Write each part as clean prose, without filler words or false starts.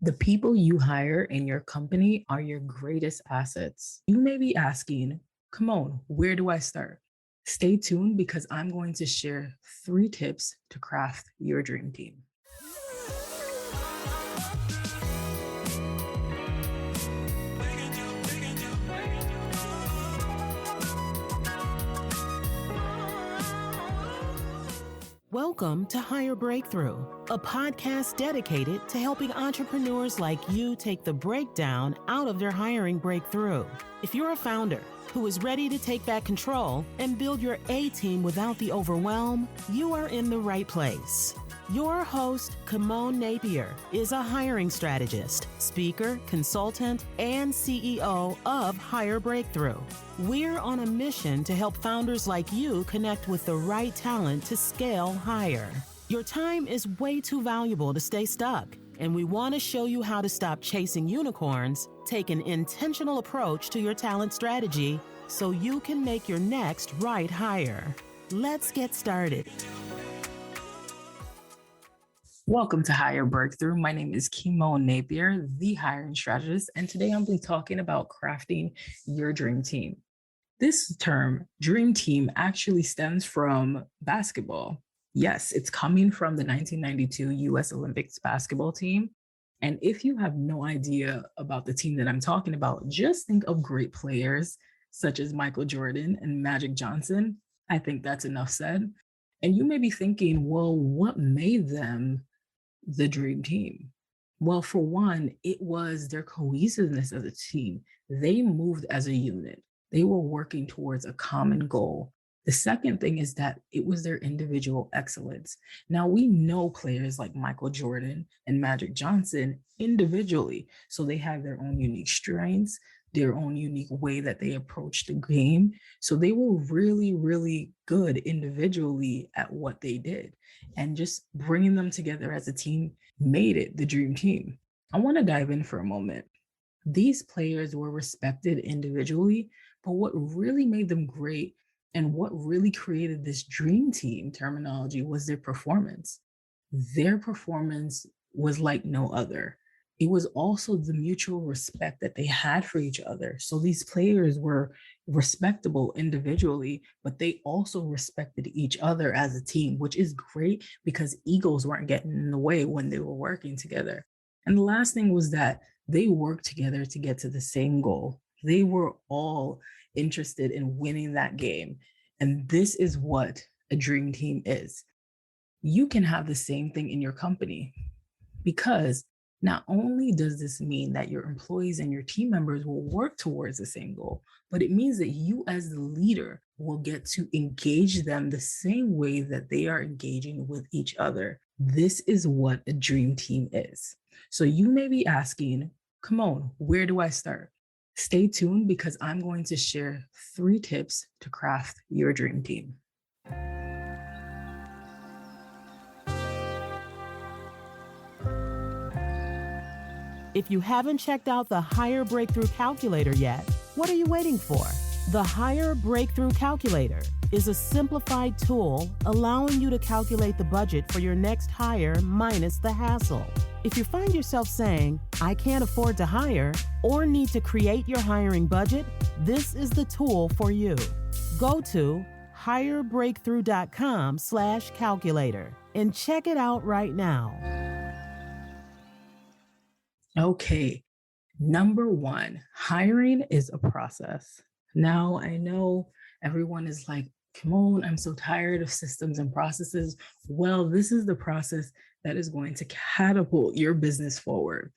The people you hire in your company are your greatest assets. You may be asking, come on, where do I start? Stay tuned because I'm going to share 3 tips to craft your dream team. Welcome to Hire Breakthrough, a podcast dedicated to helping entrepreneurs like you take the breakdown out of their hiring breakthrough. If you're a founder who is ready to take back control and build your A-team without the overwhelm, you are in the right place. Your host, Kimon Napier, is a hiring strategist, speaker, consultant, and CEO of Hire Breakthrough. We're on a mission to help founders like you connect with the right talent to scale higher. Your time is way too valuable to stay stuck, and we want to show you how to stop chasing unicorns, take an intentional approach to your talent strategy so you can make your next right hire. Let's get started. Welcome to Hire Breakthrough. My name is Kimon Napier, the hiring strategist, and today I'm going to be talking about crafting your dream team. This term, dream team, actually stems from basketball. Yes, it's coming from the 1992 US Olympics basketball team. And if you have no idea about the team that I'm talking about, just think of great players such as Michael Jordan and Magic Johnson. I think that's enough said. And you may be thinking, well, what made them the dream team? Well, for one, it was their cohesiveness as a team. They moved as a unit. They were working towards a common goal. The second thing is that it was their individual excellence. Now, we know players like Michael Jordan and Magic Johnson individually, so they have their own unique strengths, their own unique way that they approach the game. So they were really, really good individually at what they did. And just bringing them together as a team made it the dream team. I want to dive in for a moment. These players were respected individually, but what really made them great and what really created this dream team terminology was their performance. Their performance was like no other. It was also the mutual respect that they had for each other. So these players were respectable individually, but they also respected each other as a team, which is great because egos weren't getting in the way when they were working together. And the last thing was that they worked together to get to the same goal. They were all interested in winning that game. And this is what a dream team is. You can have the same thing in your company because not only does this mean that your employees and your team members will work towards the same goal, but it means that you as the leader will get to engage them the same way that they are engaging with each other. This is what a dream team is. So you may be asking, come on, where do I start? Stay tuned because I'm going to share 3 tips to craft your dream team. If you haven't checked out the Hire Breakthrough Calculator yet, what are you waiting for? The Hire Breakthrough Calculator is a simplified tool allowing you to calculate the budget for your next hire minus the hassle. If you find yourself saying, I can't afford to hire, or need to create your hiring budget, this is the tool for you. Go to hirebreakthrough.com/calculator and check it out right now. Okay, number 1, hiring is a process. Now, I know everyone is like, come on, I'm so tired of systems and processes. Well, this is the process that is going to catapult your business forward.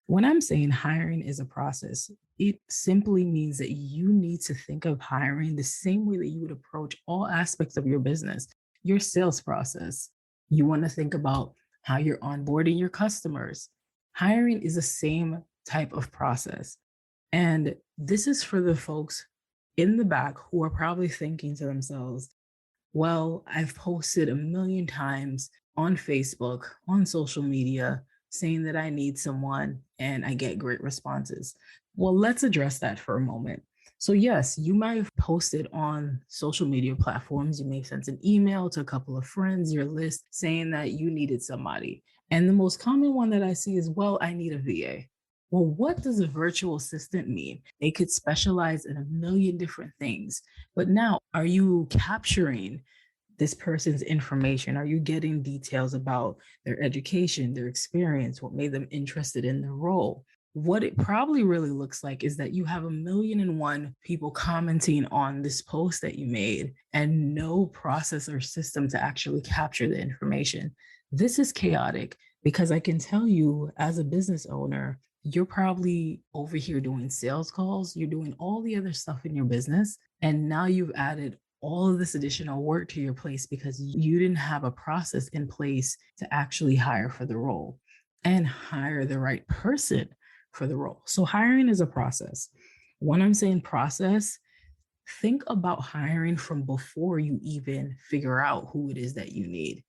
When I'm saying hiring is a process, it simply means that you need to think of hiring the same way that you would approach all aspects of your business, your sales process. You want to think about how you're onboarding your customers. Hiring is the same type of process. And this is for the folks in the back who are probably thinking to themselves, well, I've posted a million times on Facebook, on social media, saying that I need someone and I get great responses. Well, let's address that for a moment. So yes, you might have posted on social media platforms. You may have sent an email to a couple of friends, your list, saying that you needed somebody. And the most common one that I see is, well, I need a VA. Well, what does a virtual assistant mean? They could specialize in a million different things. But now, are you capturing this person's information? Are you getting details about their education, their experience, what made them interested in the role? What it probably really looks like is that you have a million and one people commenting on this post that you made and no process or system to actually capture the information. This is chaotic because I can tell you, as a business owner, you're probably over here doing sales calls, you're doing all the other stuff in your business, and now you've added all of this additional work to your place because you didn't have a process in place to actually hire for the role and hire the right person for the role. So hiring is a process. When I'm saying process, think about hiring from before you even figure out who it is that you need.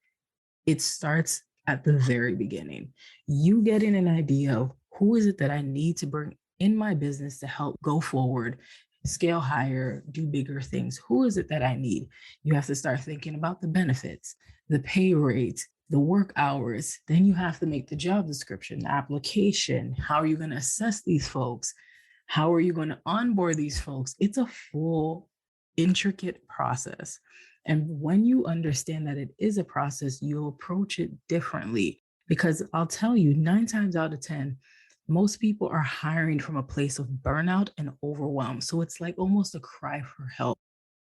It starts at the very beginning. You getting an idea of who is it that I need to bring in my business to help go forward, scale higher, do bigger things. Who is it that I need? You have to start thinking about the benefits, the pay rate, the work hours. Then you have to make the job description, the application. How are you going to assess these folks? How are you going to onboard these folks? It's a full, intricate process. And when you understand that it is a process, you'll approach it differently. Because I'll tell you, 9 times out of 10, most people are hiring from a place of burnout and overwhelm. So it's like almost a cry for help.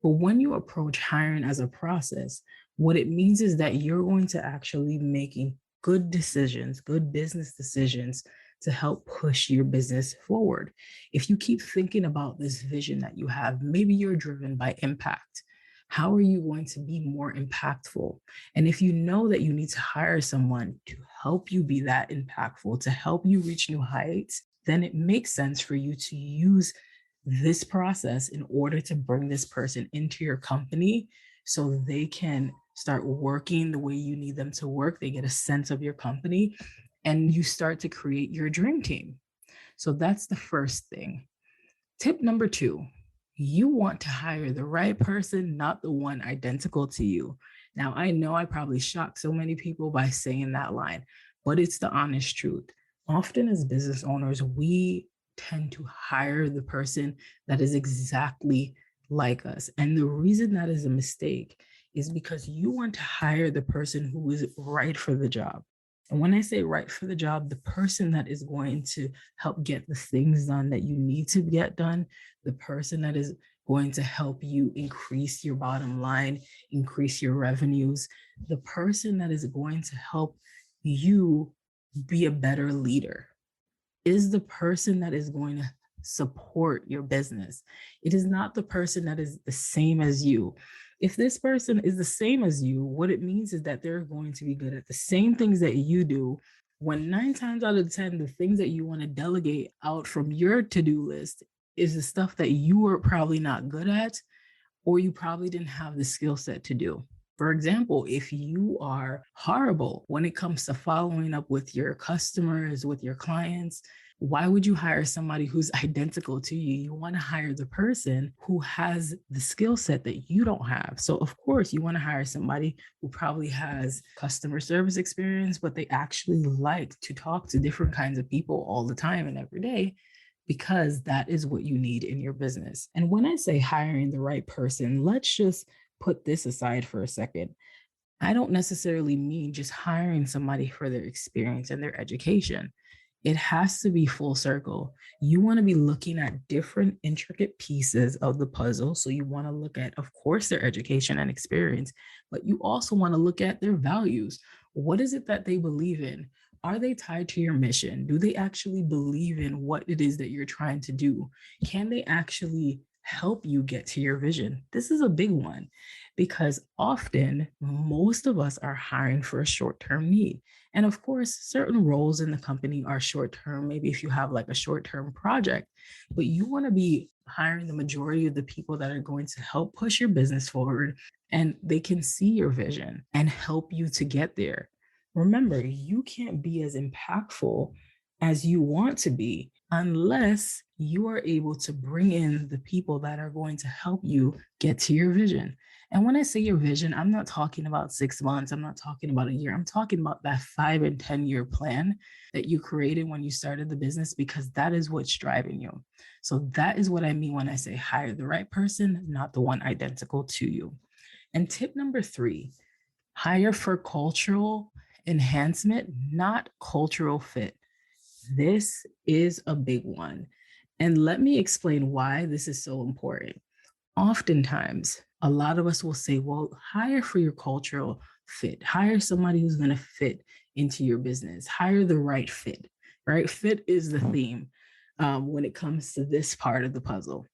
But when you approach hiring as a process, what it means is that you're going to actually making good decisions, good business decisions to help push your business forward. If you keep thinking about this vision that you have, maybe you're driven by impact. How are you going to be more impactful? And if you know that you need to hire someone to help you be that impactful, to help you reach new heights, then it makes sense for you to use this process in order to bring this person into your company so they can start working the way you need them to work. They get a sense of your company and you start to create your dream team. So that's the first thing. Tip number 2, you want to hire the right person, not the one identical to you. Now, I know I probably shocked so many people by saying that line, but it's the honest truth. Often as business owners, we tend to hire the person that is exactly like us. And the reason that is a mistake is because you want to hire the person who is right for the job. And when I say right for the job, the person that is going to help get the things done that you need to get done, the person that is going to help you increase your bottom line, increase your revenues, the person that is going to help you be a better leader is the person that is going to support your business. It is not the person that is the same as you. If this person is the same as you, what it means is that they're going to be good at the same things that you do. When 9 times out of 10, the things that you want to delegate out from your to-do list is the stuff that you are probably not good at, or you probably didn't have the skill set to do. For example, if you are horrible when it comes to following up with your customers, with your clients, why would you hire somebody who's identical to you? You want to hire the person who has the skill set that you don't have. So, of course, you want to hire somebody who probably has customer service experience, but they actually like to talk to different kinds of people all the time and every day, because that is what you need in your business. And when I say hiring the right person, let's just put this aside for a second. I don't necessarily mean just hiring somebody for their experience and their education. It has to be full circle. You want to be looking at different intricate pieces of the puzzle. So you want to look at, of course, their education and experience, but you also want to look at their values. What is it that they believe in? Are they tied to your mission? Do they actually believe in what it is that you're trying to do? Can they actually help you get to your vision? This is a big one because often most of us are hiring for a short-term need. And of course, certain roles in the company are short-term, maybe if you have like a short-term project, but you want to be hiring the majority of the people that are going to help push your business forward and they can see your vision and help you to get there. Remember, you can't be as impactful as you want to be unless you are able to bring in the people that are going to help you get to your vision. And when I say your vision, I'm not talking about 6 months, I'm not talking about a year, I'm talking about that 5 and 10-year plan that you created when you started the business, because that is what's driving you. So that is what I mean when I say hire the right person, not the one identical to you. And tip number 3, hire for cultural enhancement, not cultural fit. This is a big one. And let me explain why this is so important. Oftentimes, a lot of us will say, well, hire for your cultural fit, hire somebody who's going to fit into your business, hire the right fit, right? Fit is the theme when it comes to this part of the puzzle.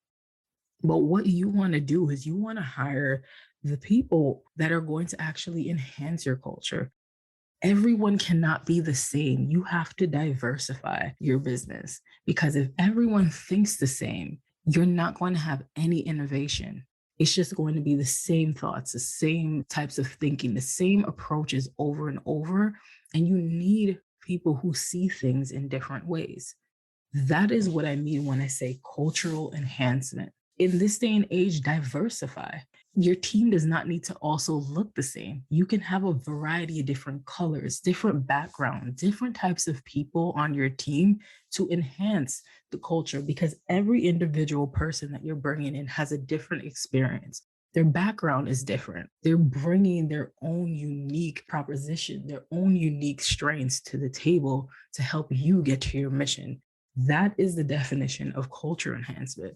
But what you want to do is you want to hire the people that are going to actually enhance your culture. Everyone cannot be the same. You have to diversify your business, because if everyone thinks the same, you're not going to have any innovation. It's just going to be the same thoughts, the same types of thinking, the same approaches over and over. And you need people who see things in different ways. That is what I mean when I say cultural enhancement. In this day and age, diversify. Your team does not need to also look the same. You can have a variety of different colors, different backgrounds, different types of people on your team to enhance the culture, because every individual person that you're bringing in has a different experience. Their background is different. They're bringing their own unique proposition, their own unique strengths to the table to help you get to your mission. That is the definition of culture enhancement.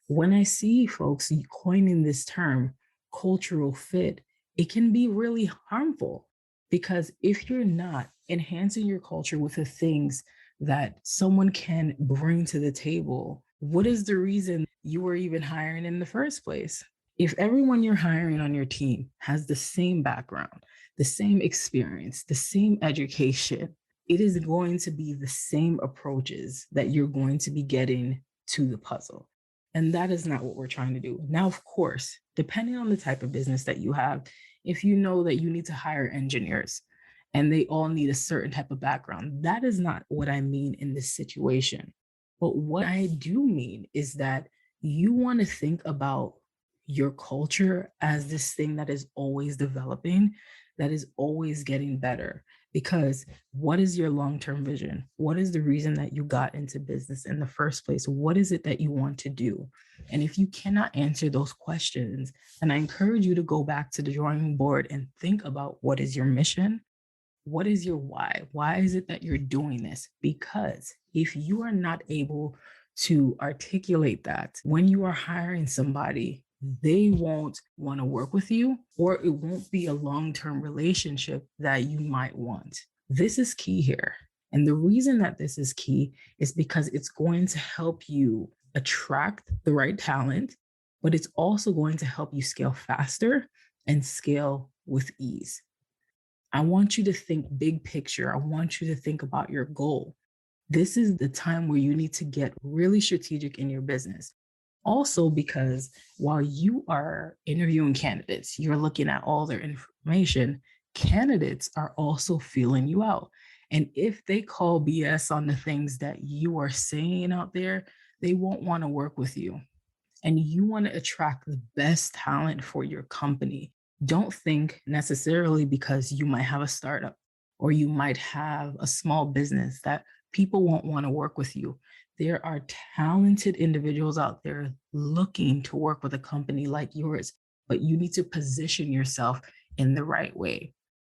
When I see folks coining this term, cultural fit, it can be really harmful, because if you're not enhancing your culture with the things that someone can bring to the table, what is the reason you were even hiring in the first place? If everyone you're hiring on your team has the same background, the same experience, the same education, it is going to be the same approaches that you're going to be getting to the puzzle. And that is not what we're trying to do. Now, of course, depending on the type of business that you have, if you know that you need to hire engineers and they all need a certain type of background, that is not what I mean in this situation. But what I do mean is that you want to think about your culture as this thing that is always developing, that is always getting better. Because what is your long-term vision? What is the reason that you got into business in the first place? What is it that you want to do? And if you cannot answer those questions, then I encourage you to go back to the drawing board and think about, what is your mission? What is your why? Why is it that you're doing this? Because if you are not able to articulate that when you are hiring somebody, they won't want to work with you, or it won't be a long-term relationship that you might want. This is key here. And the reason that this is key is because it's going to help you attract the right talent, but it's also going to help you scale faster and scale with ease. I want you to think big picture. I want you to think about your goal. This is the time where you need to get really strategic in your business. Also, because while you are interviewing candidates, you're looking at all their information, candidates are also feeling you out. And if they call BS on the things that you are saying out there, they won't want to work with you. And you want to attract the best talent for your company. Don't think necessarily because you might have a startup or you might have a small business that people won't want to work with you. There are talented individuals out there looking to work with a company like yours, but you need to position yourself in the right way.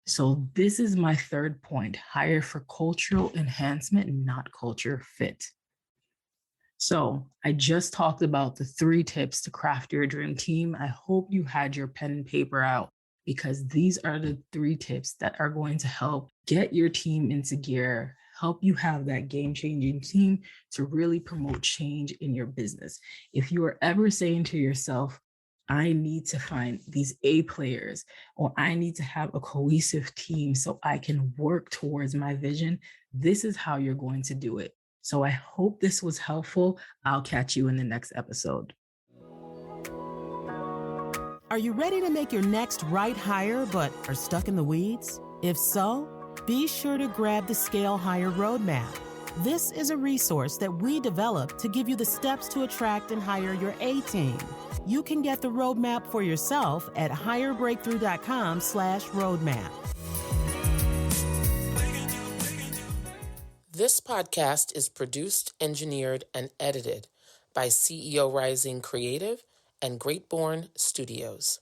So this is my third point: hire for cultural enhancement, not culture fit. So I just talked about the 3 tips to craft your dream team. I hope you had your pen and paper out, because these are the 3 tips that are going to help get your team into gear, help you have that game-changing team to really promote change in your business. If you are ever saying to yourself, I need to find these A players, or I need to have a cohesive team so I can work towards my vision, this is how you're going to do it. So I hope this was helpful. I'll catch you in the next episode. Are you ready to make your next right hire but are stuck in the weeds? If so, be sure to grab the Scale Higher Roadmap. This is a resource that we developed to give you the steps to attract and hire your A team. You can get the roadmap for yourself at hirebreakthrough.com/roadmap. This podcast is produced, engineered, and edited by CEO Rising Creative and Greatborn Studios.